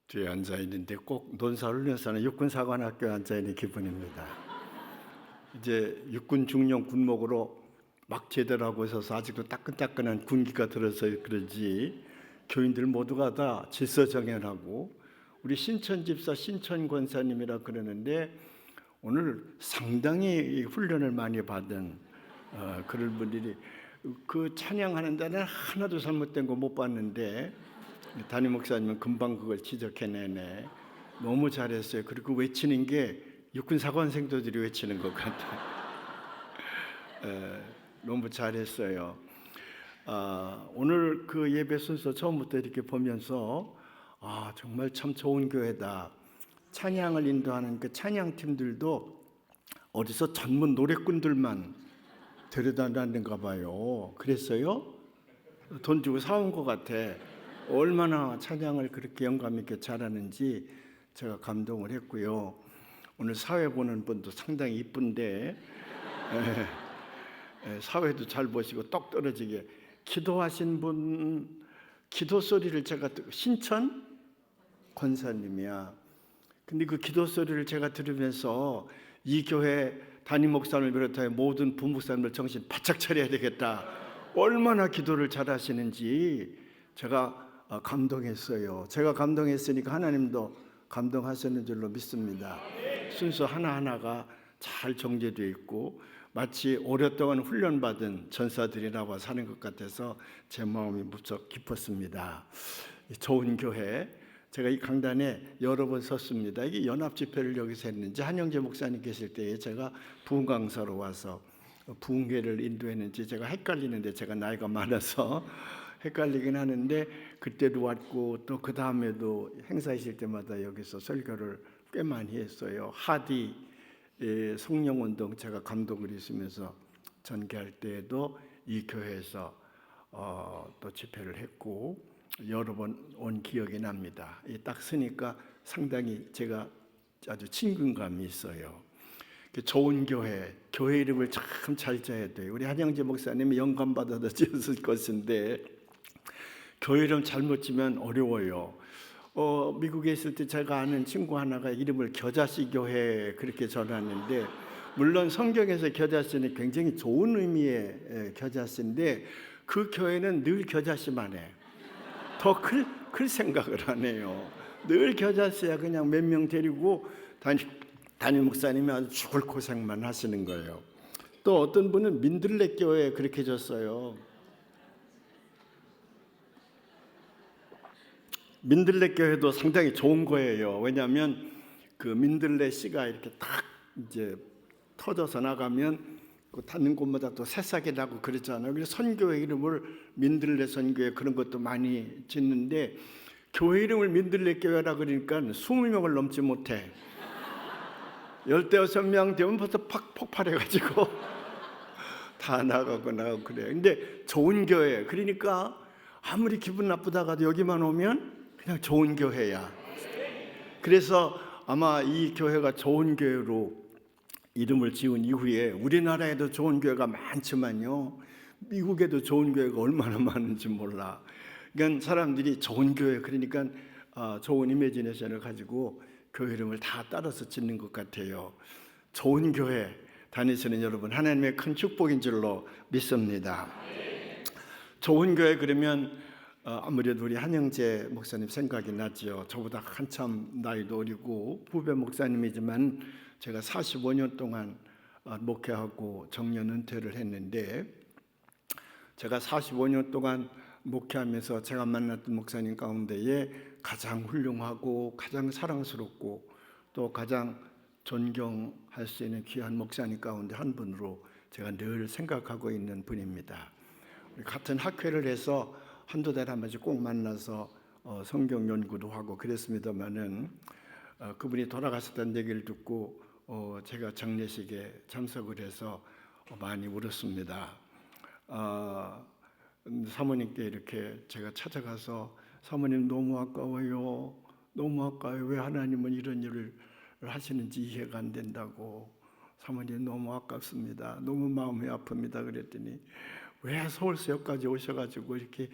뒤에 앉아 있는데 꼭 논사훈련사는 육군사관학교에 앉아 있는 기분입니다. 이제 육군 중령 군목으로 막 제대하고 있어서 아직도 따끈따끈한 군기가 들어서 그런지 교인들 모두가 다 질서정연하고, 우리 신천 집사 신천 권사님이라 그러는데 오늘 상당히 훈련을 많이 받은 그런 분들이, 그 찬양하는 데는 하나도 잘못된 거 못 봤는데 담임 목사님은 금방 그걸 지적해내네. 너무 잘했어요. 그리고 외치는 게 육군 사관생도들이 외치는 것 같아요. 너무 잘했어요. 오늘 그 예배 순서 처음부터 이렇게 보면서 정말 참 좋은 교회다. 찬양을 인도하는 그 찬양팀들도 어디서 전문 노래꾼들만 데려다 놨는가 봐요. 그랬어요? 돈 주고 사온 것 같아. 얼마나 찬양을 그렇게 영감 있게 잘하는지 제가 감동을 했고요. 오늘 사회 보는 분도 상당히 이쁜데 사회도 잘 보시고 똑 떨어지게 기도하신 분 기도 소리를 제가 신천 권사님이야. 근데 그 기도 소리를 제가 들으면서 이 교회 담임 목사님을 비롯하여 모든 부목사님들 정신 바짝 차려야 되겠다. 얼마나 기도를 잘하시는지 제가 감동했어요. 제가 감동했으니까 하나님도 감동하셨는 줄로 믿습니다. 순서 하나하나가 잘 정제되어 있고 마치 오랫동안 훈련받은 전사들이 나와 사는 것 같아서 제 마음이 무척 깊었습니다. 좋은 교회, 제가 이 강단에 여러 번 섰습니다. 이게 연합 집회를 여기서 했는지 한영재 목사님 계실 때에 제가 부흥 강사로 와서 부흥회를 인도했는지 제가 헷갈리는데, 제가 나이가 많아서 헷갈리긴 하는데 그때도 왔고 또 그 다음에도 행사 있을 때마다 여기서 설교를 꽤 많이 했어요. 하디 성령운동 제가 감독을 있으면서 전개할 때에도 이 교회에서 또 집회를 했고 여러 번 온 기억이 납니다. 딱 쓰니까 상당히 제가 아주 친근감이 있어요. 좋은 교회, 교회 이름을 참 잘 지어야 돼요. 우리 한영재 목사님이 영감 받아서 지었을 것인데 교회 이름 잘못 지면 어려워요. 미국에 있을 때 제가 아는 친구 하나가 이름을 겨자씨 교회 그렇게 전하는데, 물론 성경에서 겨자씨는 굉장히 좋은 의미의 겨자씨인데 그 교회는 늘 겨자씨만 해. 더 클 생각을 안 해요. 늘 겨자씨야. 그냥 몇 명 데리고 담임 목사님이 아주 죽을 고생만 하시는 거예요. 또 어떤 분은 민들레 교회 그렇게 졌어요. 민들레 교회도 상당히 좋은 거예요. 왜냐하면 그 민들레 씨가 이렇게 딱 이제 터져서 나가면 그 닿는 곳마다 또 새싹이 나고 그러잖아요. 그래서 선교회 이름을 민들레 선교회 그런 것도 많이 짓는데, 교회 이름을 민들레 교회라 그러니까 20명을 넘지 못해. 16명 되면 벌써 팍 폭발해가지고 다 나가고 그래. 근데 좋은 교회, 그러니까 아무리 기분 나쁘다가도 여기만 오면 그냥 좋은 교회야. 그래서 아마 이 교회가 좋은 교회로 이름을 지은 이후에 우리나라에도 좋은 교회가 많지만요, 미국에도 좋은 교회가 얼마나 많은지 몰라. 그러니까 사람들이 좋은 교회, 그러니까 좋은 이미지네이션을 가지고 교회 이름을 다 따라서 짓는 것 같아요. 좋은 교회 다니시는 여러분, 하나님의 큰 축복인 줄로 믿습니다. 좋은 교회 그러면 아무래도 우리 한영재 목사님 생각이 나죠. 저보다 한참 나이도 어리고 후배 목사님이지만 제가 45년 동안 목회하고 정년 은퇴를 했는데, 제가 45년 동안 목회하면서 제가 만났던 목사님 가운데에 가장 훌륭하고 가장 사랑스럽고 또 가장 존경할 수 있는 귀한 목사님 가운데 한 분으로 제가 늘 생각하고 있는 분입니다. 같은 학회를 해서 한두 달에 한 번씩 꼭 만나서 성경 연구도 하고 그랬습니다마는 그분이 돌아가셨다는 얘기를 듣고 제가 장례식에 참석을 해서 많이 울었습니다. 사모님께 이렇게 제가 찾아가서 사모님 너무 아까워요. 너무 아까워요. 왜 하나님은 이런 일을 하시는지 이해가 안 된다고. 사모님 너무 아깝습니다. 너무 마음이 아픕니다. 그랬더니 왜 서울서역까지 오셔가지고 이렇게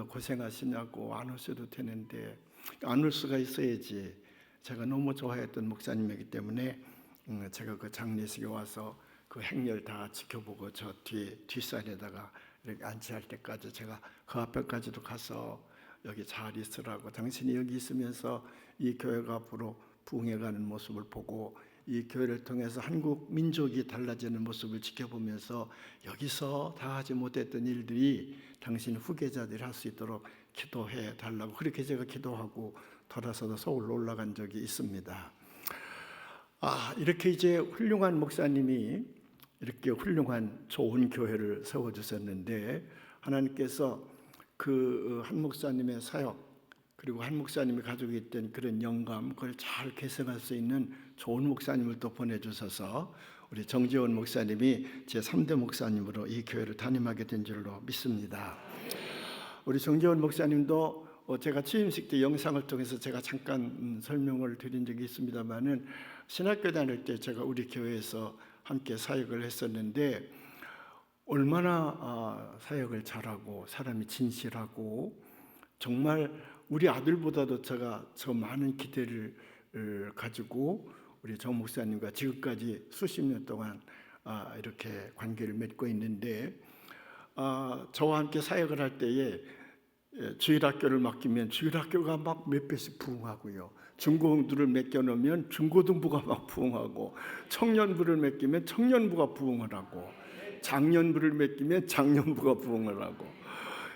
고생하시냐고, 안 오셔도 되는데. 안 올 수가 있어야지. 제가 너무 좋아했던 목사님이기 때문에 제가 그 장례식에 와서 그 행렬 다 지켜보고 저 뒷산에다가 이렇게 안치할 때까지 제가 그 앞에까지도 가서 여기 잘 있으라고, 당신이 여기 있으면서 이 교회가 앞으로 부흥해가는 모습을 보고 이 교회를 통해서 한국 민족이 달라지는 모습을 지켜보면서 여기서 다 하지 못했던 일들이 당신 후계자들이 할 수 있도록 기도해 달라고, 그렇게 제가 기도하고 돌아서서 서울로 올라간 적이 있습니다. 이렇게 이제 훌륭한 목사님이 이렇게 훌륭한 좋은 교회를 세워주셨는데, 하나님께서 그 한 목사님의 사역, 그리고 한 목사님이 가지고 있던 그런 영감, 그걸 잘 개성할 수 있는 좋은 목사님을 또 보내주셔서 우리 정재원 목사님이 제3대 목사님으로 이 교회를 담임하게 된 줄로 믿습니다. 우리 정재원 목사님도 제가 취임식 때 영상을 통해서 제가 잠깐 설명을 드린 적이 있습니다만은, 신학교 다닐 때 제가 우리 교회에서 함께 사역을 했었는데, 얼마나 사역을 잘하고 사람이 진실하고, 정말 우리 아들보다도 제가 저 많은 기대를 가지고 우리 정 목사님과 지금까지 수십 년 동안 이렇게 관계를 맺고 있는데, 저와 함께 사역을 할 때에 주일학교를 맡기면 주일학교가 막 몇 배씩 부흥하고요, 중고등부를 맡겨놓으면 중고등부가 막 부흥하고, 청년부를 맡기면 청년부가 부흥을 하고, 장년부를 맡기면 장년부가 부흥을 하고.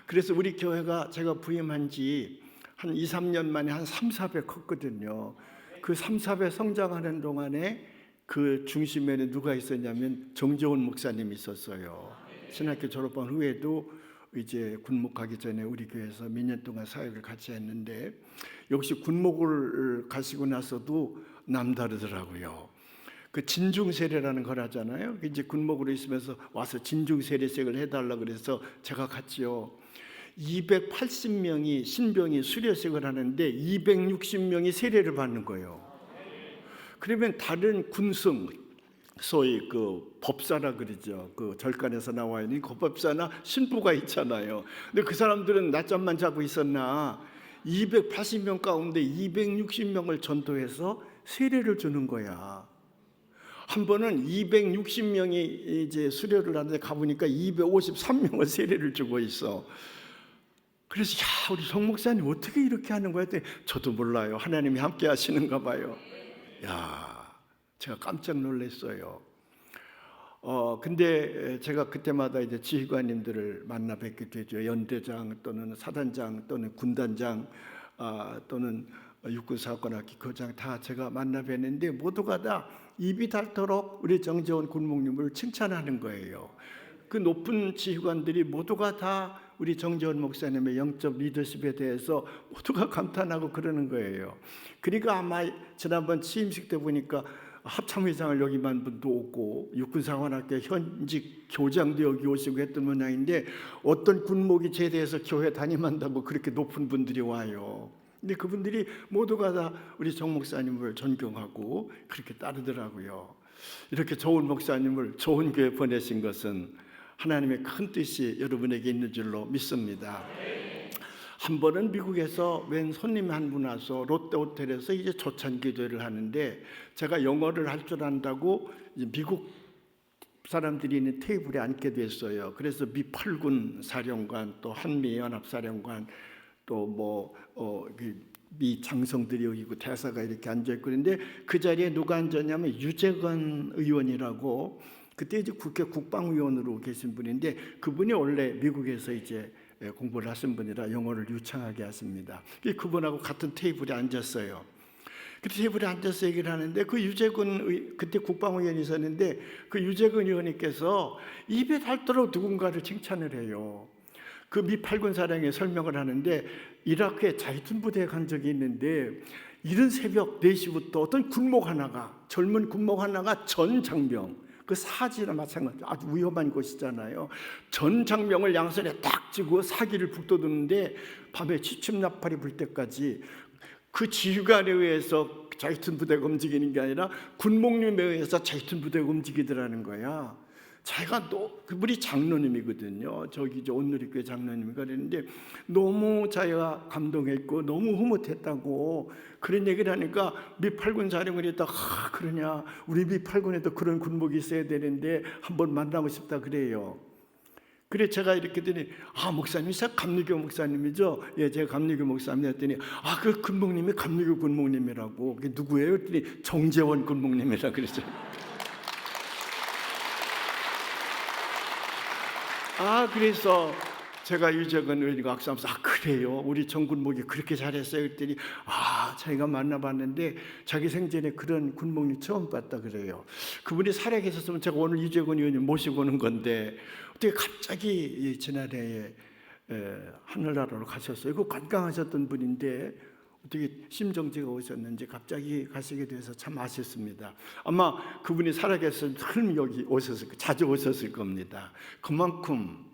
그래서 우리 교회가 제가 부임한 지 한 2, 3년 만에 한 3, 4배 컸거든요. 그 3, 4배 성장하는 동안에 그 중심에는 누가 있었냐면 정재원 목사님이 있었어요. 신학교 졸업한 후에도 이제 군목하기 전에 우리 교회에서 몇 년 동안 사역을 같이 했는데, 역시 군목을 가시고 나서도 남다르더라고요. 그 진중세례라는 걸 하잖아요. 이제 군목으로 있으면서 와서 진중세례식을 해달라 그래서 제가 갔지요. 280명이 신병이 수료식을 하는데 260명이 세례를 받는 거예요. 그러면 다른 군승, 소위 그 법사라 그러죠. 그 절간에서 나와 있는 그 법사나 신부가 있잖아요. 근데 그 사람들은 낮잠만 자고 있었나 280명 가운데 260명을 전도해서 세례를 주는 거야. 한 번은 260명이 이제 수료를 하는데 가보니까 253명을 세례를 주고 있어. 그래서 우리 정 목사님 어떻게 이렇게 하는 거야? 저도 몰라요. 하나님이 함께 하시는가 봐요. 제가 깜짝 놀랐어요. 근데 제가 그때마다 이제 지휘관님들을 만나 뵙게 되죠. 연대장 또는 사단장 또는 군단장 또는 육군사관학교 교장 다 제가 만나 뵀는데, 모두가 다 입이 닳도록 우리 정재원 군목님을 칭찬하는 거예요. 그 높은 지휘관들이 모두가 다 우리 정재원 목사님의 영적 리더십에 대해서 모두가 감탄하고 그러는 거예요. 그러니까 아마 지난번 취임식 때 보니까 합참의장을 여기만 분도 오고 육군사관학교 현직 교장도 여기 오시고 했던 모양인데, 어떤 군목이 제대해서 교회 담임한다고 그렇게 높은 분들이 와요. 근데 그분들이 모두가 다 우리 정 목사님을 존경하고 그렇게 따르더라고요. 이렇게 좋은 목사님을 좋은 교회 보내신 것은 하나님의 큰 뜻이 여러분에게 있는 줄로 믿습니다. 한 번은 미국에서 웬 손님 한 분 와서 롯데호텔에서 이제 초청 기도를 하는데, 제가 영어를 할 줄 안다고 미국 사람들이 있는 테이블에 앉게 됐어요. 그래서 미 8군 사령관, 또 한미 연합사령관, 또 미 장성들이 여기 있고 대사가 이렇게 앉아 있고, 그런데 그 자리에 누가 앉았냐면 유재건 의원이라고, 그때 이제 국회 국방위원으로 계신 분인데, 그분이 원래 미국에서 이제 공부를 하신 분이라 영어를 유창하게 하십니다. 그분하고 같은 테이블에 앉았어요. 그 테이블에 앉아서 얘기를 하는데, 그 유재근 그때 국방위원이 있었는데, 그 유재근 의원님께서 입에 닳도록 누군가를 칭찬을 해요. 그 미 8군 사령에 설명을 하는데, 이라크에 자이툰 부대에 간 적이 있는데, 이른 새벽 4시부터 어떤 군목 하나가, 젊은 군목 하나가 전 장병, 그 사지나 마찬가지 아주 위험한 곳이잖아요. 전 장병을 양손에 딱 쥐고 사기를 북돋우는데, 밤에 취침나팔이 불 때까지 그 지휘관에 의해서 자이툰 부대가 움직이는 게 아니라 군목님에 의해서 자이툰 부대가 움직이더라는 거야. 제가 그분이 장로님이거든요. 저기 온누리교회 장로님이가 그랬는데 너무 자기가 감동했고 너무 흐뭇했다고 그런 얘기를 하니까 미팔군 사령을 했다. 그러냐, 우리 미팔군에도 그런 군복이 있어야 되는데 한번 만나고 싶다 그래요. 그래 제가 이렇게 했더니 목사님, 제가 감리교 목사님이죠? 예, 제가 감리교 목사님 했더니 그 군목님이 감리교 군목님이라고. 그게 누구예요? 했더니 정재원 군목님이라 그랬죠. 그래서 제가 유재근 의원과 악수하면서 그래요, 우리 정군목이 그렇게 잘했어요 그랬더니 자기가 만나봤는데 자기 생전에 그런 군목님 처음 봤다 그래요. 그분이 살아계셨으면 제가 오늘 유재근 의원님 모시고 오는 건데 어떻게 갑자기 지난해에 하늘나라로 가셨어요. 그 건강하셨던 분인데 어떻게 심정지가 오셨는지 갑자기 가시게 돼서 참 아쉽습니다. 아마 그분이 살아계셨으면 늘 여기 자주 오셨을 겁니다. 그만큼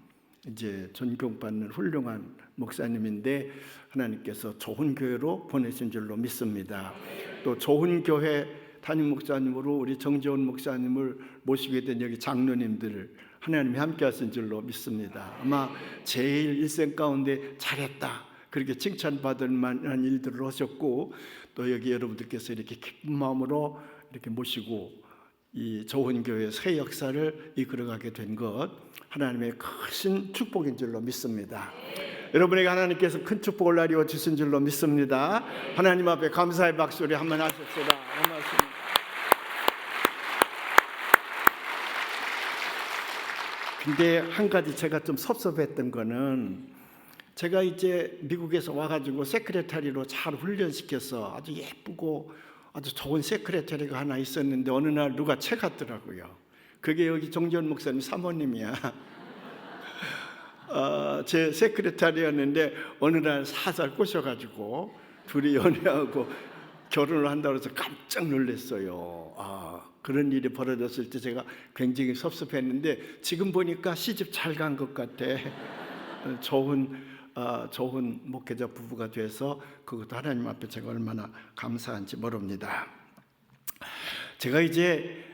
이제 존경받는 훌륭한 목사님인데 하나님께서 좋은 교회로 보내신 줄로 믿습니다. 또 좋은 교회 담임 목사님으로 우리 정재원 목사님을 모시게 된 여기 장로님들 하나님이 함께 하신 줄로 믿습니다. 아마 제일 일생 가운데 잘했다 그렇게 칭찬받을 만한 일들을 하셨고, 또 여기 여러분들께서 이렇게 기쁜 마음으로 이렇게 모시고 이 좋은 교회의 새 역사를 이끌어가게 된 것 하나님의 크신 축복인 줄로 믿습니다. 여러분에게 하나님께서 큰 축복을 나리워 주신 줄로 믿습니다. 하나님 앞에 감사의 박수를 한번 하십시다. 고맙습니다. 근데 한 가지 제가 좀 섭섭했던 거는, 제가 이제 미국에서 와가지고 세크레타리로 잘 훈련시켜서 아주 예쁘고 아주 좋은 세크레타리가 하나 있었는데 어느 날 누가 채갔더라고요. 그게 여기 정재원 목사님 사모님이야. 제 세크레타리였는데 어느 날 사살 꼬셔가지고 둘이 연애하고 결혼을 한다고 해서 깜짝 놀랐어요. 그런 일이 벌어졌을 때 제가 굉장히 섭섭했는데 지금 보니까 시집 잘 간 것 같아. 좋은 목회자 부부가 돼서 그것도 하나님 앞에 제가 얼마나 감사한지 모릅니다. 제가 이제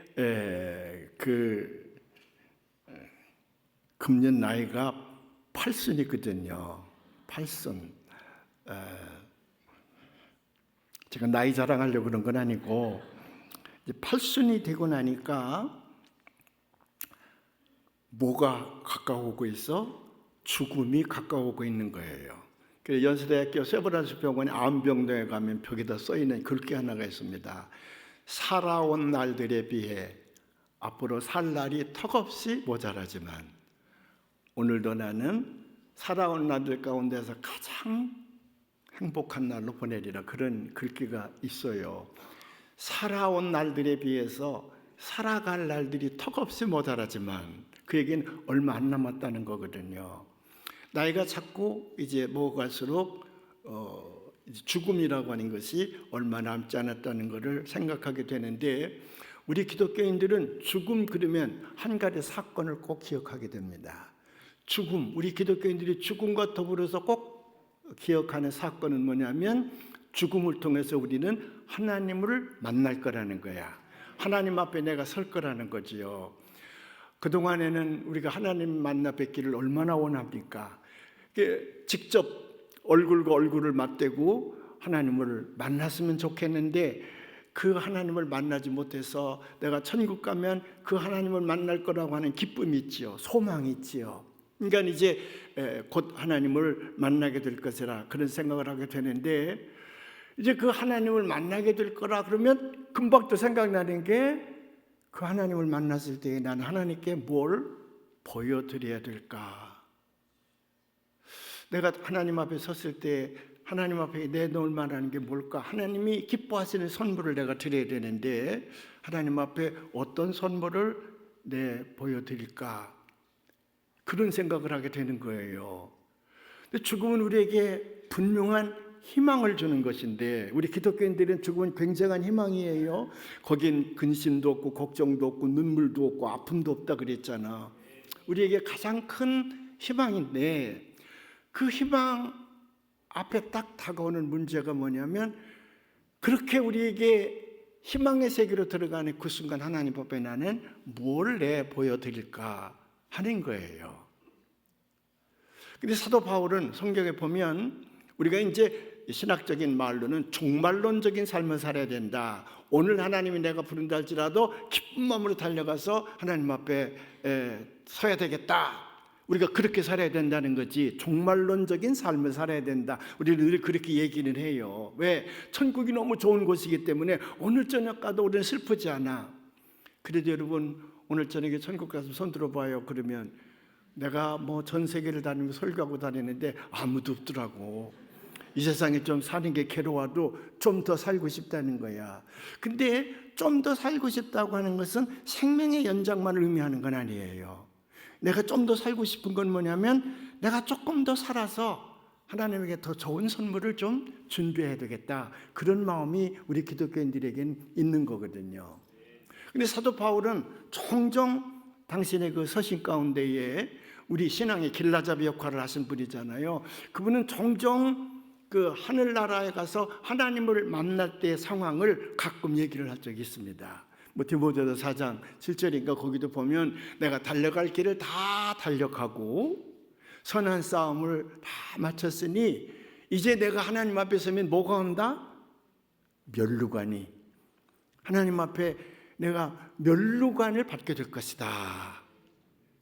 금년 나이가 8순이거든요. 8순. 제가 나이 자랑하려고 그런 건 아니고 이제 8순이 되고 나니까 뭐가 가까워오고 있어? 죽음이 가까워오고 있는 거예요. 그래서 연세대학교 세브란스 병원의 암병동에 가면 벽에다 써있는 글귀 하나가 있습니다. 살아온 날들에 비해 앞으로 살 날이 턱없이 모자라지만 오늘도 나는 살아온 날들 가운데서 가장 행복한 날로 보내리라, 그런 글귀가 있어요. 살아온 날들에 비해서 살아갈 날들이 턱없이 모자라지만 그 얘기는 얼마 안 남았다는 거거든요. 나이가 자꾸 이제 먹어갈수록 죽음이라고 하는 것이 얼마 남지 않았다는 것을 생각하게 되는데, 우리 기독교인들은 죽음 그러면 한 가지 사건을 꼭 기억하게 됩니다. 죽음, 우리 기독교인들이 죽음과 더불어서 꼭 기억하는 사건은 뭐냐면 죽음을 통해서 우리는 하나님을 만날 거라는 거야. 하나님 앞에 내가 설 거라는 거지요. 그동안에는 우리가 하나님 만나 뵙기를 얼마나 원합니까? 직접 얼굴과 얼굴을 맞대고 하나님을 만났으면 좋겠는데 그 하나님을 만나지 못해서 내가 천국 가면 그 하나님을 만날 거라고 하는 기쁨이 있지요. 소망이 있지요. 그러니까 이제 곧 하나님을 만나게 될 것이라 그런 생각을 하게 되는데, 이제 그 하나님을 만나게 될 거라 그러면 금방 또 생각나는 게, 그 하나님을 만났을 때 나는 하나님께 뭘 보여드려야 될까? 내가 하나님 앞에 섰을 때 하나님 앞에 내놓을 만한 게 뭘까? 하나님이 기뻐하시는 선물을 내가 드려야 되는데 하나님 앞에 어떤 선물을 보여드릴까? 그런 생각을 하게 되는 거예요. 근데 죽음은 우리에게 분명한 희망을 주는 것인데, 우리 기독교인들은 죽음은 굉장한 희망이에요. 거긴 근심도 없고 걱정도 없고 눈물도 없고 아픔도 없다 그랬잖아. 우리에게 가장 큰 희망인데, 그 희망 앞에 딱 다가오는 문제가 뭐냐면, 그렇게 우리에게 희망의 세계로 들어가는 그 순간 하나님 앞에 나는 뭘 내 보여드릴까 하는 거예요. 근데 사도 바울은 성경에 보면 우리가 이제 신학적인 말로는 종말론적인 삶을 살아야 된다. 오늘 하나님이 내가 부른다 할지라도 기쁜 마음으로 달려가서 하나님 앞에 서야 되겠다. 우리가 그렇게 살아야 된다는 거지, 종말론적인 삶을 살아야 된다, 우리는 늘 그렇게 얘기는 해요. 왜? 천국이 너무 좋은 곳이기 때문에 오늘 저녁 가도 우리는 슬프지 않아. 그래도 여러분, 오늘 저녁에 천국 가서 손 들어봐요. 그러면 내가 뭐 전 세계를 다니고 설교하고 다니는데 아무도 없더라고. 이 세상에 좀 사는 게 괴로워도 좀 더 살고 싶다는 거야. 근데 좀 더 살고 싶다고 하는 것은 생명의 연장만을 의미하는 건 아니에요. 내가 좀 더 살고 싶은 건 뭐냐면 내가 조금 더 살아서 하나님에게 더 좋은 선물을 좀 준비해야 되겠다, 그런 마음이 우리 기독교인들에겐 있는 거거든요. 근데 사도 바울은 종종 당신의 그 서신 가운데에 우리 신앙의 길라잡이 역할을 하신 분이잖아요. 그분은 종종 그 하늘나라에 가서 하나님을 만날 때의 상황을 가끔 얘기를 한 적이 있습니다. 뭐 디모데서 4장 7절인가 거기도 보면 내가 달려갈 길을 다 달려가고 선한 싸움을 다 마쳤으니 이제 내가 하나님 앞에 서면 뭐가 온다? 면류관이. 하나님 앞에 내가 면류관을 받게 될 것이다.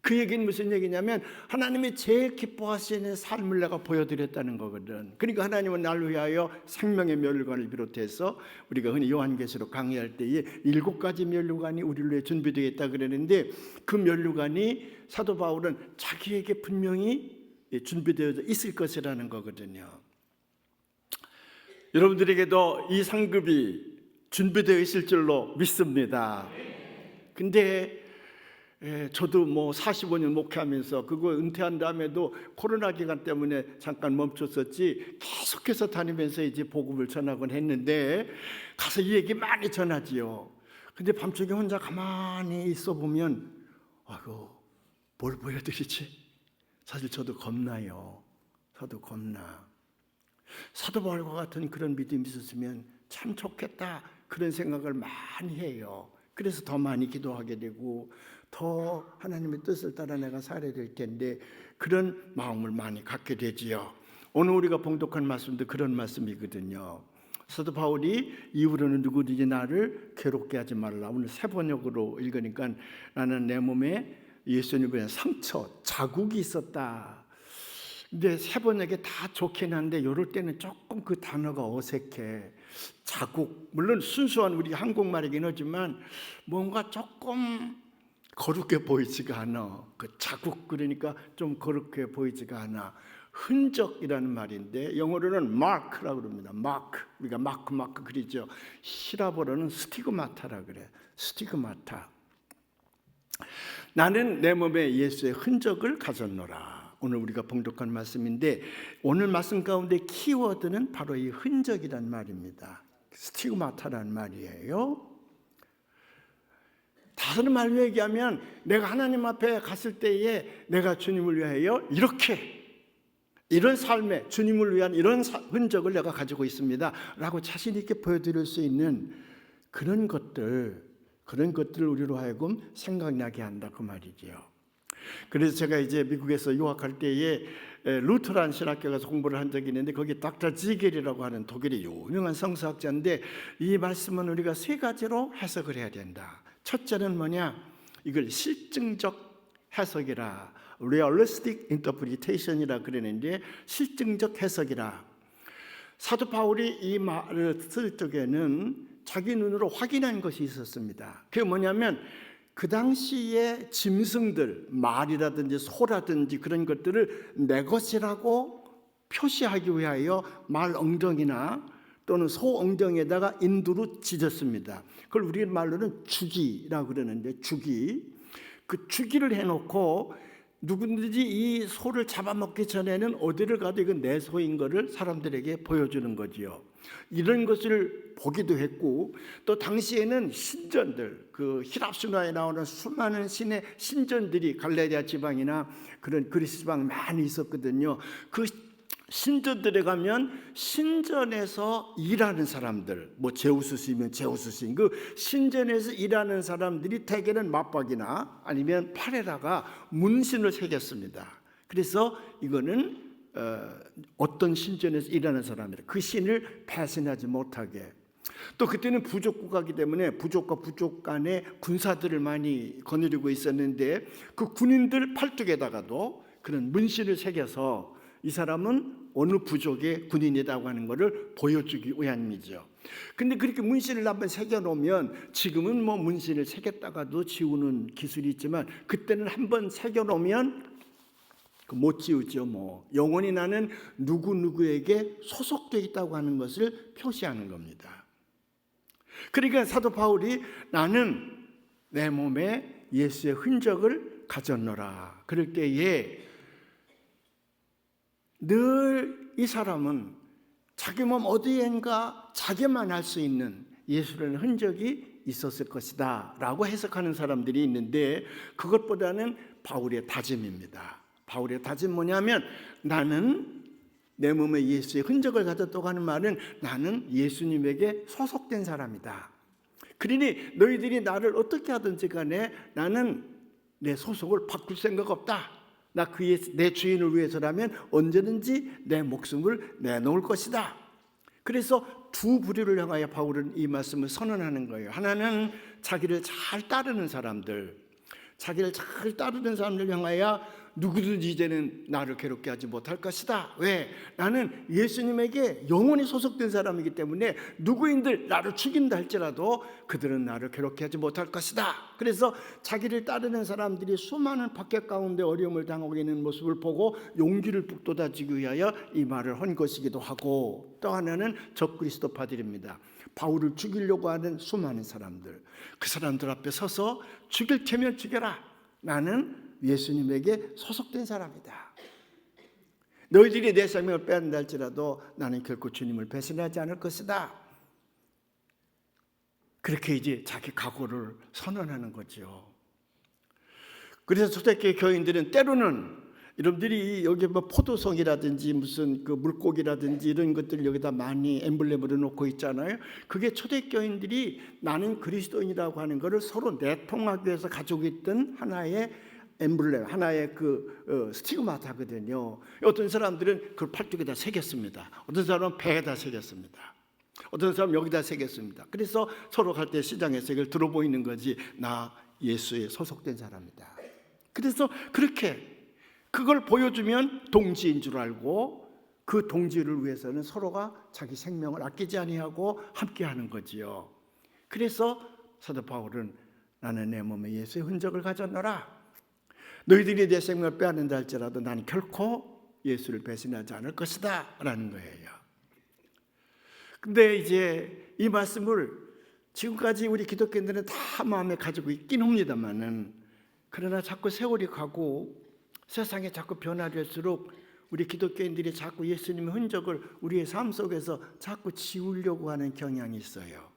그 얘기는 무슨 얘기냐면 하나님이 제일 기뻐하시는 삶을 내가 보여드렸다는 거거든. 그러니까 하나님은 나를 위하여 생명의 면류관을 비롯해서 우리가 흔히 요한계시록 강의할 때에 7가지 면류관이 우리를 위해 준비되어 있다 그러는데, 그 면류관이 사도 바울은 자기에게 분명히 준비되어 있을 것이라는 거거든요. 여러분들에게도 이 상급이 준비되어 있을 줄로 믿습니다. 근데 저도 뭐 45년 목회하면서 그거 은퇴한 다음에도 코로나 기간 때문에 잠깐 멈췄었지, 계속해서 다니면서 이제 복음을 전하곤 했는데 가서 이 얘기 많이 전하지요. 근데 밤중에 혼자 가만히 있어 보면 아이고, 뭘 보여드리지? 사실 저도 겁나요. 저도 겁나. 사도 바울과 같은 그런 믿음이 있었으면 참 좋겠다, 그런 생각을 많이 해요. 그래서 더 많이 기도하게 되고 더 하나님의 뜻을 따라 내가 살아야 될 텐데 그런 마음을 많이 갖게 되지요. 오늘 우리가 봉독한 말씀도 그런 말씀이거든요. 사도 바울이 이후로는 누구든지 나를 괴롭게 하지 말라. 오늘 새 번역으로 읽으니까 나는 내 몸에 예수님의 상처, 자국이 있었다. 근데 새 번역에 다 좋긴 한데 이럴 때는 조금 그 단어가 어색해. 자국, 물론 순수한 우리 한국말이긴 하지만 뭔가 조금 거룩해 보이지가 않아. 그 자국, 그러니까 좀 거룩해 보이지가 않아. 흔적이라는 말인데 영어로는 mark라고 그럽니다. mark. 우리가 마크 그리죠. 히라보로는 스티그마타라 그래. 스티그마타. 나는 내 몸에 예수의 흔적을 가졌노라. 오늘 우리가 봉독한 말씀인데 오늘 말씀 가운데 키워드는 바로 이 흔적이란 말입니다. 스티그마타란 말이에요. 다른 말로 얘기하면 내가 하나님 앞에 갔을 때에 내가 주님을 위하여 이런 삶에 주님을 위한 이런 흔적을 내가 가지고 있습니다 라고 자신 있게 보여드릴 수 있는 그런 것들을 우리로 하여금 생각나게 한다, 그 말이지요. 그래서 제가 이제 미국에서 유학할 때에 루터란 신학교 가서 공부를 한 적이 있는데 거기 닥터 지겔이라고 하는 독일의 유명한 성서학자인데 이 말씀은 우리가 3가지로 해석을 해야 된다. 첫째는 뭐냐? 이걸 실증적 해석이라, realistic interpretation이라 그러는데 실증적 해석이라. 사도 바울이 이 말을 쓸 적에는 자기 눈으로 확인한 것이 있었습니다. 그게 뭐냐면 그 당시에 짐승들, 말이라든지 소라든지 그런 것들을 내 것이라고 표시하기 위하여 말 엉덩이나 또는 소 엉덩이에다가 인두로 찢었습니다. 그걸 우리 말로는 주기라고 그러는데 그 주기를 해놓고 누구든지 이 소를 잡아먹기 전에는 어디를 가도 이건 내 소인 것을 사람들에게 보여주는 거지요. 이런 것을 보기도 했고 또 당시에는 신전들, 그 히랍 신화에 나오는 수많은 신의 신전들이 갈레리아 지방이나 그런 그리스 지방 많이 있었거든요. 그 신전들에 가면 신전에서 일하는 사람들, 뭐 제우스시면 제우스신 그 신전에서 일하는 사람들이 대개는 맞박이나 아니면 팔에다가 문신을 새겼습니다. 그래서 이거는 어떤 신전에서 일하는 사람들, 그 신을 배신하지 못하게. 또 그때는 부족 국가이기 때문에 부족과 부족 간에 군사들을 많이 거느리고 있었는데 그 군인들 팔뚝에다가도 그런 문신을 새겨서 이 사람은 어느 부족의 군인이라고 하는 것을 보여주기 위함이죠. 근데 그렇게 문신을 한번 새겨놓으면, 지금은 뭐 문신을 새겼다가도 지우는 기술이 있지만 그때는 한번 새겨놓으면 못 지우죠. 뭐 영원히 나는 누구누구에게 소속되어 있다고 하는 것을 표시하는 겁니다. 그러니까 사도 바울이 나는 내 몸에 예수의 흔적을 가졌노라 그럴 때에 늘 이 사람은 자기 몸 어디엔가 자기만 알 수 있는 예수라는 흔적이 있었을 것이다 라고 해석하는 사람들이 있는데, 그것보다는 바울의 다짐입니다. 바울의 다짐 뭐냐면, 나는 내 몸에 예수의 흔적을 가졌다고 하는 말은 나는 예수님에게 소속된 사람이다. 그러니 너희들이 나를 어떻게 하든지 간에 나는 내 소속을 바꿀 생각 없다. 나 내 주인을 위해서라면 언제든지 내 목숨을 내놓을 것이다. 그래서 두 부류를 향하여 바울은 이 말씀을 선언하는 거예요. 하나는 자기를 잘 따르는 사람들, 자기를 잘 따르는 사람들 향하여 누구든지 이제는 나를 괴롭게 하지 못할 것이다. 왜? 나는 예수님에게 영원히 소속된 사람이기 때문에 누구인들 나를 죽인다 할지라도 그들은 나를 괴롭게 하지 못할 것이다. 그래서 자기를 따르는 사람들이 수많은 박해 가운데 어려움을 당하고 있는 모습을 보고 용기를 북돋아주기 위하여 이 말을 한 것이기도 하고, 또 하나는 적그리스도파들입니다. 바울을 죽이려고 하는 수많은 사람들, 그 사람들 앞에 서서 죽일 테면 죽여라. 나는 예수님에게 소속된 사람이다. 너희들이 내 생명을 빼앗는다 할지라도 나는 결코 주님을 배신하지 않을 것이다. 그렇게 이제 자기 각오를 선언하는 거죠. 그래서 초대교회 교인들은 때로는 여러분들이 여기 뭐 포도송이라든지 무슨 그 물고기라든지 이런 것들을 여기다 많이 엠블렘으로 놓고 있잖아요. 그게 초대교인들이 나는 그리스도인이라고 하는 것을 서로 내통하기 위해서 가지고 있던 하나의 엠블렘, 하나의 그 스티그마타거든요. 어떤 사람들은 그걸 팔뚝에다 새겼습니다. 어떤 사람은 배에다 새겼습니다. 어떤 사람은 여기다 새겼습니다. 그래서 서로 갈 때 시장에서 이걸 들어보이는 거지, 나 예수에 소속된 사람이다. 그래서 그렇게 그걸 보여주면 동지인 줄 알고 그 동지를 위해서는 서로가 자기 생명을 아끼지 아니하고 함께하는 거지요. 그래서 사도 바울은 나는 내 몸에 예수의 흔적을 가졌노라. 너희들이 내 생명을 빼앗는다 할지라도 나는 결코 예수를 배신하지 않을 것이다 라는 거예요. 근데 이제 이 말씀을 지금까지 우리 기독교인들은 다 마음에 가지고 있긴 합니다만은, 그러나 자꾸 세월이 가고 세상에 자꾸 변화될수록 우리 기독교인들이 자꾸 예수님의 흔적을 우리의 삶 속에서 자꾸 지우려고 하는 경향이 있어요.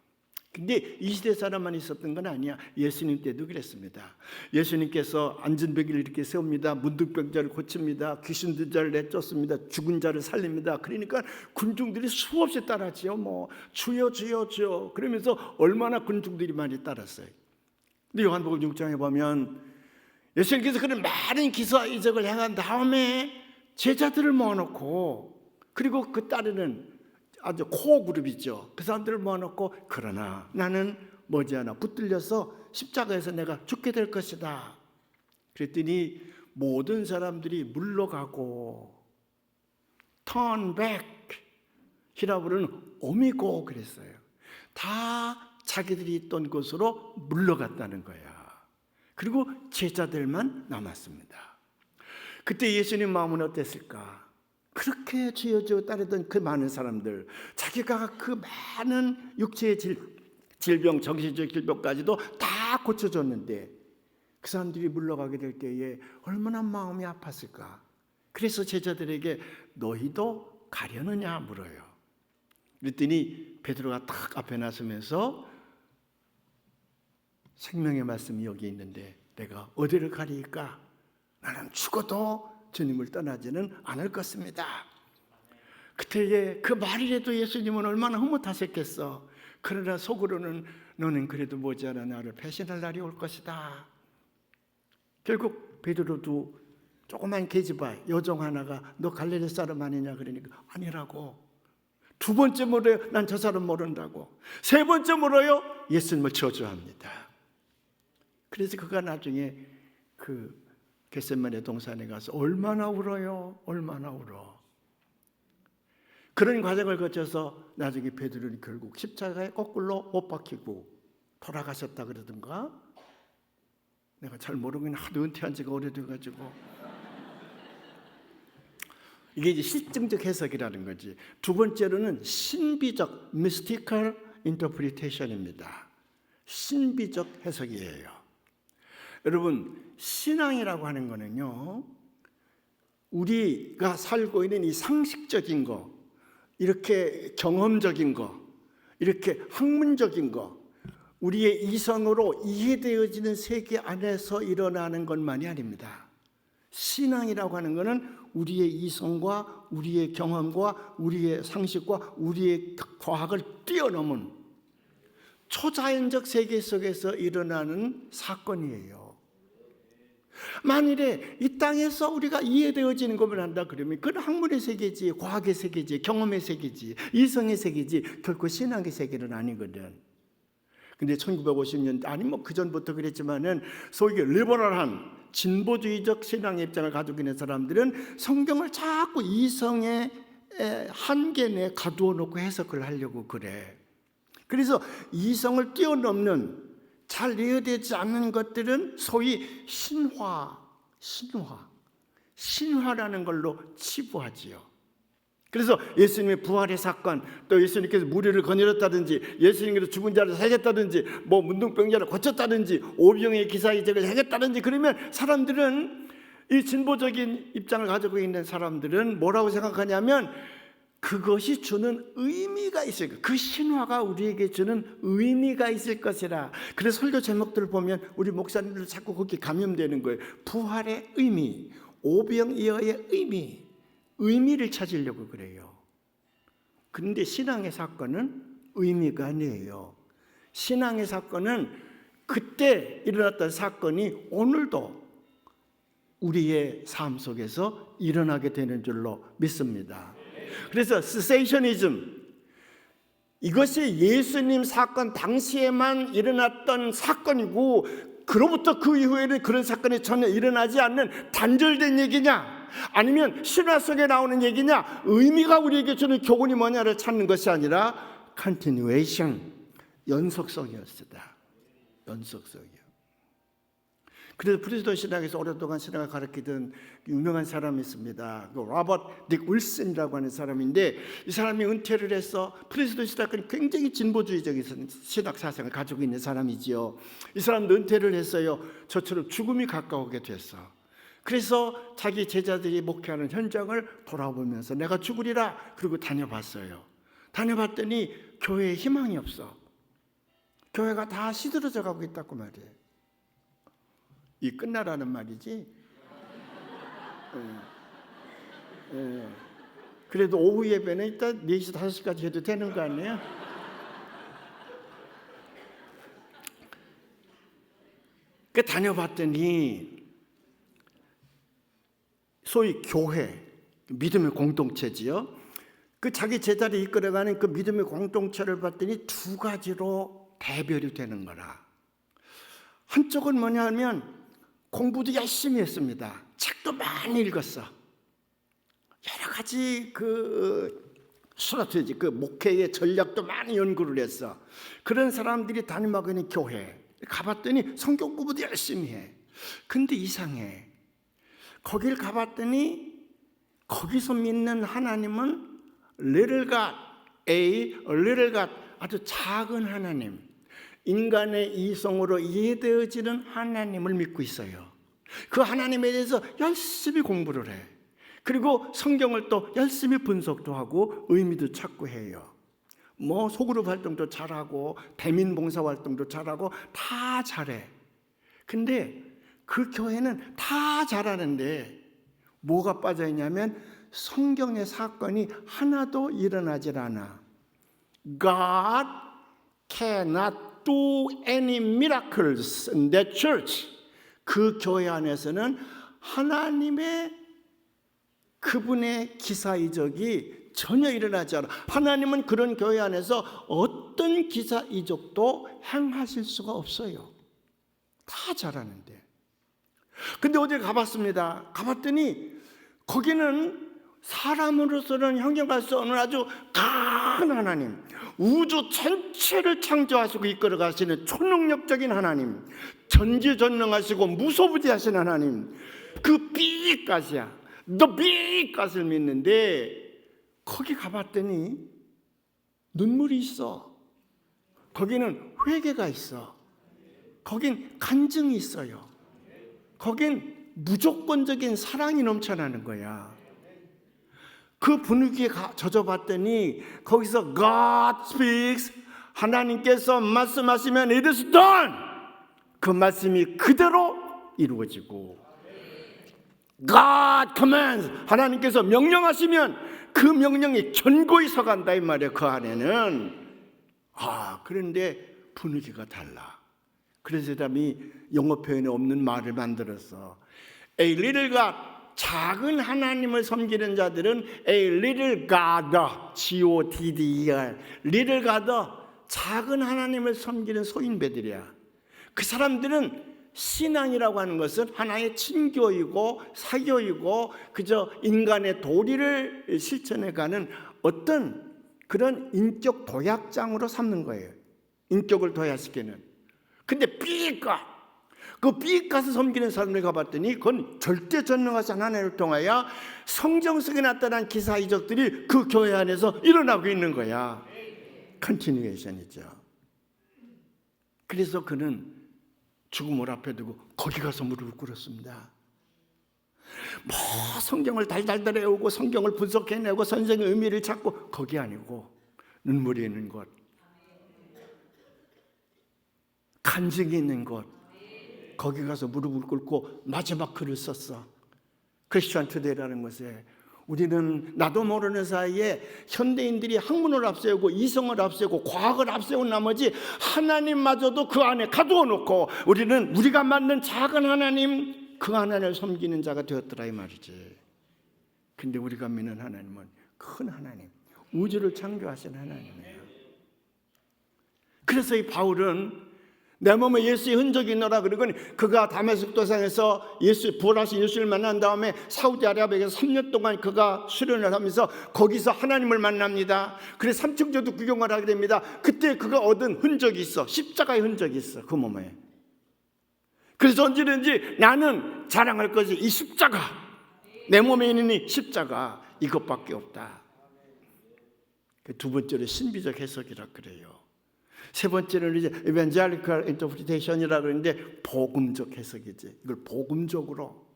근데 이 시대 사람만 있었던 건 아니야. 예수님 때도 그랬습니다. 예수님께서 앉은 베개를 이렇게 세웁니다. 문둥병자를 고칩니다. 귀신 든 자를 내쫓습니다. 죽은 자를 살립니다. 그러니까 군중들이 수없이 따랐지요. 뭐 주여 주여 주여 그러면서 얼마나 군중들이 많이 따랐어요. 근데 요한복음 6장에 보면 예수님께서 그런 많은 기사 이적을 행한 다음에 제자들을 모아놓고, 그리고 그 따르는 아주 코어 그룹이죠. 그 사람들을 모아놓고, 그러나 나는 머지않아 붙들려서 십자가에서 내가 죽게 될 것이다. 그랬더니 모든 사람들이 물러가고, turn back, 히라브로는 오미고 그랬어요. 다 자기들이 있던 곳으로 물러갔다는 거야. 그리고 제자들만 남았습니다. 그때 예수님 마음은 어땠을까? 그렇게 주여 주여 따르던 그 많은 사람들, 자기가 그 많은 육체의 질병, 정신적 질병까지도 다 고쳐줬는데 그 사람들이 물러가게 될 때에 얼마나 마음이 아팠을까? 그래서 제자들에게 너희도 가려느냐 물어요. 그랬더니 베드로가 딱 앞에 나서면서 생명의 말씀이 여기 있는데 내가 어디를 가리까? 나는 죽어도 주님을 떠나지는 않을 것입니다. 그때에 그 말이라도 예수님은 얼마나 흐뭇하셨겠어. 그러나 속으로는 너는 그래도 모자라 나를 배신할 날이 올 것이다. 결국 베드로도 조그만 계집아이 요정 하나가 너 갈릴리 사람 아니냐 그러니까 아니라고. 두 번째 물어요. 난 저 사람 모른다고. 세 번째 물어요. 예수님을 저주합니다. 그래서 그가 나중에 그 겟세마네 동산에 가서 얼마나 울어요. 얼마나 울어. 그런 과정을 거쳐서 나중에 베드로는 결국 십자가에 거꾸로 못 박히고 돌아가셨다 그러던가. 내가 잘 모르긴 하도 은퇴한 지가 오래돼가지고. 이게 이제 실증적 해석이라는 거지. 두 번째로는 신비적 mystical interpretation입니다. 신비적 해석이에요. 여러분, 신앙이라고 하는 거는요, 우리가 살고 있는 이 상식적인 거, 이렇게 경험적인 거, 이렇게 학문적인 거, 우리의 이성으로 이해되어지는 세계 안에서 일어나는 것만이 아닙니다. 신앙이라고 하는 것은 우리의 이성과 우리의 경험과 우리의 상식과 우리의 과학을 뛰어넘은 초자연적 세계 속에서 일어나는 사건이에요. 만일에 이 땅에서 우리가 이해되어지는 것만 한다 그러면 그건 학문의 세계지, 과학의 세계지, 경험의 세계지, 이성의 세계지 결코 신앙의 세계는 아니거든. 근데 1950년 아니 뭐 그전부터 그랬지만은 소위 리버럴한 진보주의적 신앙의 입장을 가지고 있는 사람들은 성경을 자꾸 이성의 한계 내에 가두어 놓고 해석을 하려고 그래. 그래서 이성을 뛰어넘는 잘 이해되지 않는 것들은 소위 신화라는 걸로 치부하지요. 그래서 예수님의 부활의 사건, 또 예수님께서 무리를 거느렸다든지, 예수님께서 죽은 자를 살렸다든지, 뭐 문둥병자를 고쳤다든지, 오병의 기사이적을 해냈다든지, 그러면 사람들은 이 진보적인 입장을 가지고 있는 사람들은 뭐라고 생각하냐면 그것이 주는 의미가 있을 것, 그 신화가 우리에게 주는 의미가 있을 것이라. 그래서 설교 제목들을 보면 우리 목사님들 자꾸 거기 감염되는 거예요. 부활의 의미, 오병이어의 의미를 찾으려고 그래요. 그런데 신앙의 사건은 의미가 아니에요. 신앙의 사건은 그때 일어났던 사건이 오늘도 우리의 삶 속에서 일어나게 되는 줄로 믿습니다. 그래서 스세이셔니즘, 이것이 예수님 사건 당시에만 일어났던 사건이고 그로부터 그 이후에는 그런 사건이 전혀 일어나지 않는 단절된 얘기냐, 아니면 신화 속에 나오는 얘기냐, 의미가 우리에게 주는 교훈이 뭐냐를 찾는 것이 아니라 continuation, 연속성이었다. 연속성이요. 그래서 프리스도 신학에서 오랫동안 신학을 가르치던 유명한 사람이 있습니다. 로버트 닉 윌슨이라고 하는 사람인데, 이 사람이 은퇴를 해서 프리스도 신학은 굉장히 진보주의적인 신학 사상을 가지고 있는 사람이지요. 이 사람도 은퇴를 했어요. 저처럼 죽음이 가까우게 됐어. 그래서 자기 제자들이 목회하는 현장을 돌아보면서 내가 죽으리라 그러고 다녀봤어요. 다녀봤더니 교회에 희망이 없어. 교회가 다 시들어져 가고 있다고 말이에요. 이 끝나라는 말이지. 그래도 오후 예배는 일단 4시, 5시까지 해도 되는 거 아니에요? 그 다녀봤더니 소위 교회, 믿음의 공동체지요. 그 자기 제자를 이끌어가는 그 믿음의 공동체를 봤더니 두 가지로 대별이 되는 거라. 한쪽은 뭐냐면 공부도 열심히 했습니다. 책도 많이 읽었어. 여러 가지 스트래티지, 목회의 전략도 많이 연구를 했어. 그런 사람들이 다니고 있는 교회 가봤더니 성경 공부도 열심히 해. 근데 이상해. 거길 가봤더니 거기서 믿는 하나님은 little God, 아주 작은 하나님, 인간의 이성으로 이해되어지는 하나님을 믿고 있어요. 그 하나님에 대해서 열심히 공부를 해. 그리고 성경을 또 열심히 분석도 하고 의미도 찾고 해요. 뭐 소그룹 활동도 잘하고 대민 봉사 활동도 잘하고 다 잘해. 근데 그 교회는 다 잘하는데 뭐가 빠져있냐면 성경의 사건이 하나도 일어나질 않아. God cannot do any miracles in that church. 그 교회 안에서는 하나님의 그분의 기사 이적이 전혀 일어나지 않아. 하나님은 그런 교회 안에서 어떤 기사 이적도 행하실 수가 없어요. 다 잘하는데. 근데 어디 가봤습니다. 가봤더니 거기는 사람으로서는 형용할 수 없는 아주 큰 하나님, 우주 전체를 창조하시고 이끌어 가시는 초능력적인 하나님, 전지전능하시고 무소부지하신 하나님, 그 빅갓이야. 너 빅갓을 믿는데 거기 가봤더니 눈물이 있어. 거기는 회개가 있어. 거긴 간증이 있어요. 거긴 무조건적인 사랑이 넘쳐나는 거야. 그 분위기에 젖어봤더니 거기서 God speaks, 하나님께서 말씀하시면 it is done. 그 말씀이 그대로 이루어지고, God commands, 하나님께서 명령하시면 그 명령이 견고히 서간다 이 말이에요. 그 안에는. 그런데 분위기가 달라. 그래서 사람이 영어 표현에 없는 말을 만들었어. A little God, 작은 하나님을 섬기는 자들은 A little God, G-O-D-D-E-R, little God, 작은 하나님을 섬기는 소인배들이야. 그 사람들은 신앙이라고 하는 것은 하나의 친교이고 사교이고 그저 인간의 도리를 실천해가는 어떤 그런 인격 도약장으로 삼는 거예요. 인격을 도약시키는. 근데 그 삐까서 섬기는 사람들 가봤더니 그건 절대 전능하신 하나님을 통하여 성경 속에 나타난 기사 이적들이 그 교회 안에서 일어나고 있는 거야. 컨티뉴에이션이죠. 그래서 그는 죽음을 앞에 두고 거기 가서 무릎을 꿇었습니다. 성경을 달달달 외우고 성경을 분석해내고 선생의 의미를 찾고, 거기 아니고 눈물이 있는 곳, 간증이 있는 곳, 거기 가서 무릎을 꿇고 마지막 글을 썼어. 크리스천 투데이라는 것에 우리는 나도 모르는 사이에 현대인들이 학문을 앞세우고 이성을 앞세우고 과학을 앞세운 나머지 하나님마저도 그 안에 가두어 놓고 우리는 우리가 만든 작은 하나님, 그 하나님을 섬기는 자가 되었더라 이 말이지. 근데 우리가 믿는 하나님은 큰 하나님, 우주를 창조하신 하나님이에요. 그래서 이 바울은 내 몸에 예수의 흔적이 있노라 그러고, 그가 다메섹 도상에서 부활하신 예수를 만난 다음에 사우디아라비아에서 3년 동안 그가 수련을 하면서 거기서 하나님을 만납니다. 그래서 3층조도 구경을 하게 됩니다. 그때 그가 얻은 흔적이 있어. 십자가의 흔적이 있어, 그 몸에. 그래서 언제든지 나는 자랑할 것이 이 십자가, 내 몸에 있는 이 십자가, 이것밖에 없다. 두 번째로 신비적 해석이라 그래요. 세 번째는 이제 evangelical interpretation이라고 그러는데 복음적 해석이지. 이걸 복음적으로.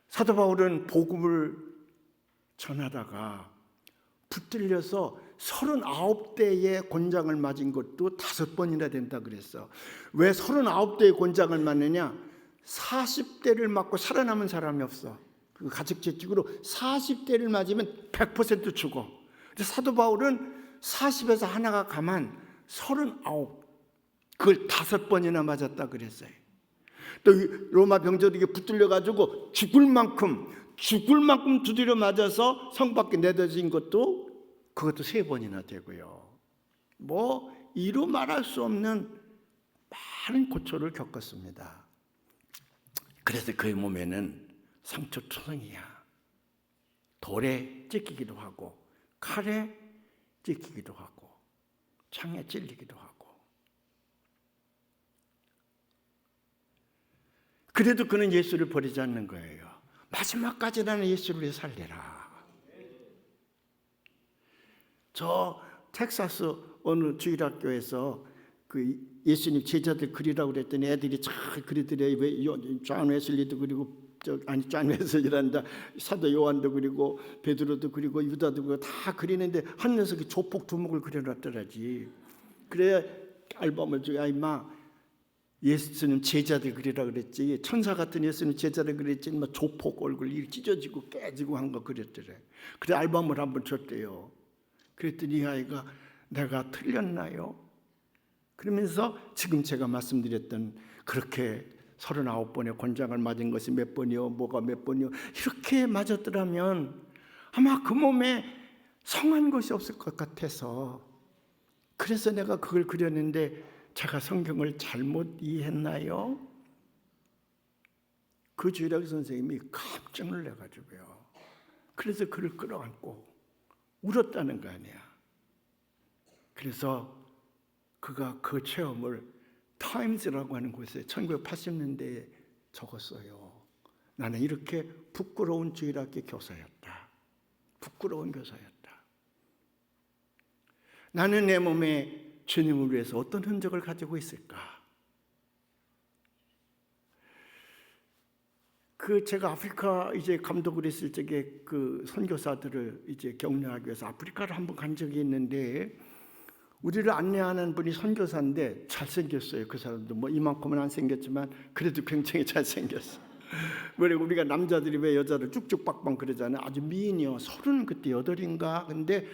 사도 바울은 복음을 전하다가 붙들려서 39대의 권장을 맞은 것도 5번이나 된다 그랬어. 왜 39대의 권장을 맞느냐? 40대를 맞고 살아남은 사람이 없어. 그 가족 재직으로 40대를 맞으면 100% 죽어. 근데 사도 바울은 40에서 하나가 가만 39, 그걸 5번이나 맞았다 그랬어요. 또 로마 병졸에게 붙들려가지고 죽을 만큼 두드려 맞아서 성 밖에 내던진 것도, 그것도 3번이나 되고요. 이루 말할 수 없는 많은 고초를 겪었습니다. 그래서 그의 몸에는 상처투성이야. 돌에 찢기기도 하고 칼에 찢기기도 하고 창에 찔리기도 하고. 그래도 그는 예수를 버리지 않는 거예요. 마지막까지 나는 예수를 위해 살리라. 저 텍사스 어느 주일학교에서 그 예수님 제자들 그리라고 그랬더니 애들이 잘 그리더래요. 존 웨슬리도 그리고 존 웨슬리란다, 사도 요한도 그리고 베드로도 그리고 유다도 그리고 다 그리는데 한 녀석이 조폭 두목을 그려놨더라지. 그래 앨범을 주고, 야 임마 예수님 제자들 그리라 그랬지. 천사 같은 예수님 제자들 그랬지. 막 조폭 얼굴 이 찢어지고 깨지고 한 거 그랬더래. 그래 알밤을 한번 줬대요. 그랬더니 이 아이가 내가 틀렸나요? 그러면서 지금 제가 말씀드렸던 그렇게 39번의 권장을 맞은 것이 몇 번이요, 뭐가 몇 번이요 이렇게 맞았더라면 아마 그 몸에 성한 것이 없을 것 같아서, 그래서 내가 그걸 그렸는데 제가 성경을 잘못 이해했나요? 그 주일학 선생님이 깜짝 놀라가지고요. 그래서 그를 끌어안고 울었다는 거 아니야. 그래서 그가 그 체험을 타임즈라고 하는 곳에 1980년대에 적었어요. 나는 이렇게 부끄러운 주일학교 교사였다. 부끄러운 교사였다. 나는 내 몸에 주님을 위해서 어떤 흔적을 가지고 있을까? 제가 아프리카 이제 감독을 했을 적에 그 선교사들을 이제 격려하기 위해서 아프리카를 한번 간 적이 있는데, 우리를 안내하는 분이 선교사인데 잘생겼어요. 그 사람도 뭐 이만큼은 안 생겼지만 그래도 굉장히 잘생겼어. 왜 우리가 남자들이 왜 여자를 쭉쭉 빡빡 그러잖아요. 아주 미인이요. 38인가. 근데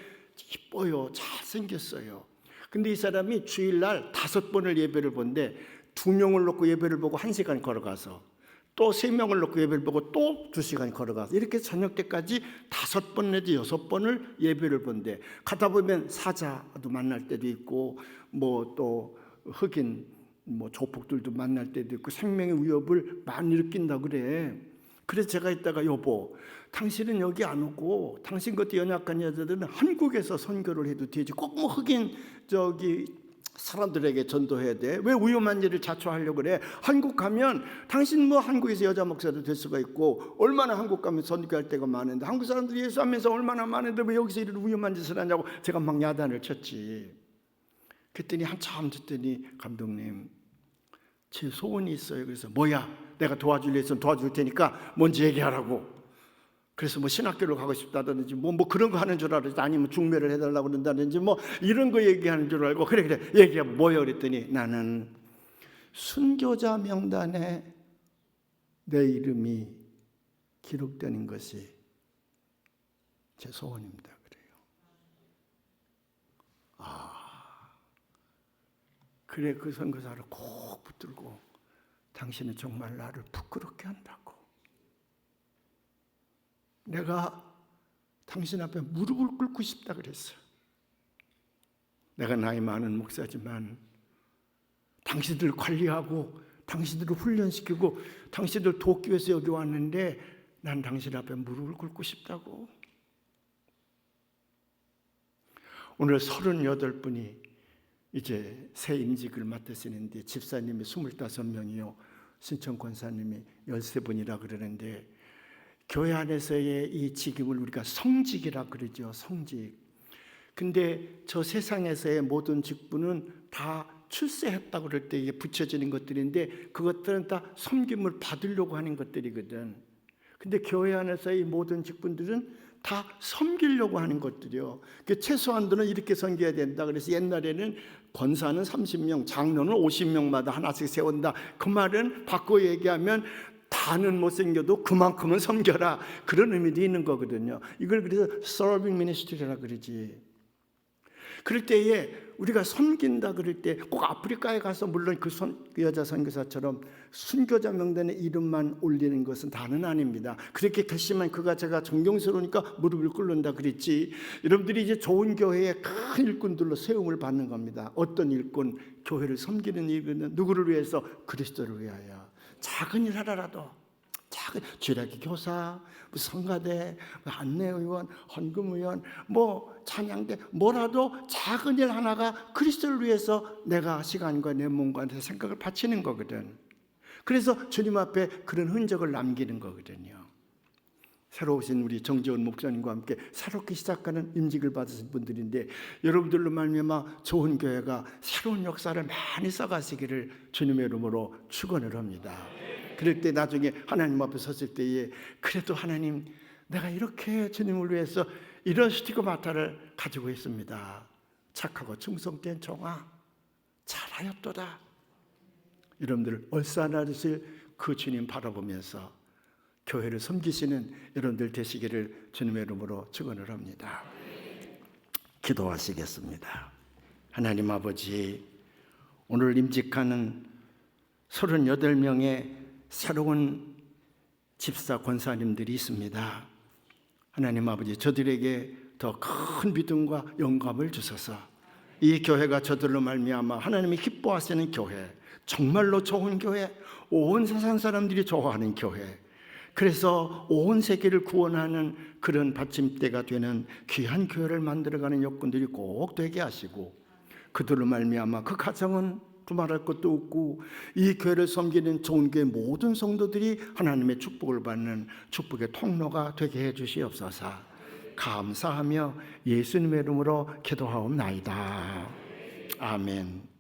이뻐요. 잘생겼어요. 근데 이 사람이 주일날 5번을 예배를 본데 2명을 놓고 예배를 보고 1시간 걸어가서 또 3명을 놓고 예배를 보고 또 2시간 걸어가서 이렇게 저녁 때까지 5번 내지 6번을 예배를 본대. 가다 보면 사자도 만날 때도 있고 뭐 또 흑인 뭐 조폭들도 만날 때도 있고 생명의 위협을 많이 느낀다 그래. 그래서 제가 이따가 여보, 당신은 여기 안 오고 당신 같은 연약한 여자들은 한국에서 선교를 해도 되지 꼭 뭐 흑인 사람들에게 전도해야 돼. 왜 위험한 일을 자초하려고 그래? 한국 가면 당신 뭐 한국에서 여자 목사도 될 수가 있고 얼마나 한국 가면 선교할 때가 많은데 한국 사람들이 예수하면서 얼마나 많은데 왜 여기서 이런 위험한 짓을 하냐고 제가 막 야단을 쳤지. 그랬더니 한참 듣더니 감독님 제 소원이 있어요. 그래서 뭐야? 내가 도와줄 일 있으면 도와줄 테니까 먼저 얘기하라고. 그래서 뭐 신학교를 가고 싶다든지 뭐 그런 거 하는 줄 알았지. 아니면 중매를 해달라고 그런다든지 뭐 이런 거 얘기하는 줄 알고 그래 얘기해 뭐야 그랬더니 나는 순교자 명단에 내 이름이 기록되는 것이 제 소원입니다. 그래요. 그래 그 선교사를 꼭 붙들고 당신은 정말 나를 부끄럽게 한다고. 내가 당신 앞에 무릎을 꿇고 싶다 그랬어. 내가 나이 많은 목사지만 당신들 관리하고 당신들을 훈련시키고 당신들 돕기 위해서 여기 왔는데 난 당신 앞에 무릎을 꿇고 싶다고. 오늘 38분이 이제 새 임직을 맡으시는데 집사님이 25명이요. 신청 권사님이 13분이라 그러는데 교회 안에서의 이 직임을 우리가 성직이라 그러죠. 성직. 근데 저 세상에서의 모든 직분은 다 출세했다고 그럴 때 이게 붙여지는 것들인데 그것들은 다 섬김을 받으려고 하는 것들이거든. 근데 교회 안에서의 이 모든 직분들은 다 섬기려고 하는 것들이요. 최소한도는 이렇게 섬겨야 된다. 그래서 옛날에는 권사는 30명, 장로는 50명마다 하나씩 세운다. 그 말은 바꿔 얘기하면 다는 못생겨도 그만큼은 섬겨라. 그런 의미도 있는 거거든요. 이걸 그래서 serving ministry라 그러지. 그럴 때에 우리가 섬긴다 그럴 때 꼭 아프리카에 가서 물론 그 여자 선교사처럼 순교자 명단에 이름만 올리는 것은 다는 아닙니다. 그렇게 결심한 그가 제가 존경스러우니까 무릎을 꿇는다 그랬지. 여러분들이 이제 좋은 교회의 큰 일꾼들로 세움을 받는 겁니다. 어떤 일꾼? 교회를 섬기는 일꾼은 누구를 위해서? 그리스도를 위하여. 작은 일 하나라도 작은 주일학교 교사, 성가대, 안내의원, 헌금의원, 뭐 찬양대 뭐라도 작은 일 하나가 그리스도를 위해서 내가 시간과 내 몸과 내 생각을 바치는 거거든. 그래서 주님 앞에 그런 흔적을 남기는 거거든요. 새로 오신 우리 정지원 목사님과 함께 새롭게 시작하는 임직을 받으신 분들인데 여러분들로 말미암아 좋은 교회가 새로운 역사를 많이 써가시기를 주님의 이름으로 축원을 합니다. 그럴 때 나중에 하나님 앞에 섰을 때에 그래도 하나님 내가 이렇게 주님을 위해서 이런 스티그마타를 가지고 있습니다. 착하고 충성된 종아 잘하였도다. 여러분들 얼싸안아주실 그 주님 바라보면서 교회를 섬기시는 여러분들 되시기를 주님의 이름으로 축원을 합니다. 기도하시겠습니다. 하나님 아버지, 오늘 임직하는 38명의 새로운 집사 권사님들이 있습니다. 하나님 아버지, 저들에게 더 큰 믿음과 영감을 주셔서 이 교회가 저들로 말미암아 하나님이 기뻐하시는 교회, 정말로 좋은 교회, 온 세상 사람들이 좋아하는 교회, 그래서 온 세계를 구원하는 그런 받침대가 되는 귀한 교회를 만들어가는 여건들이 꼭 되게 하시고, 그들로 말미암아 그 가정은 두말할 것도 없고 이 교회를 섬기는 좋은 교회 모든 성도들이 하나님의 축복을 받는 축복의 통로가 되게 해 주시옵소서. 감사하며 예수님의 이름으로 기도하옵나이다. 아멘.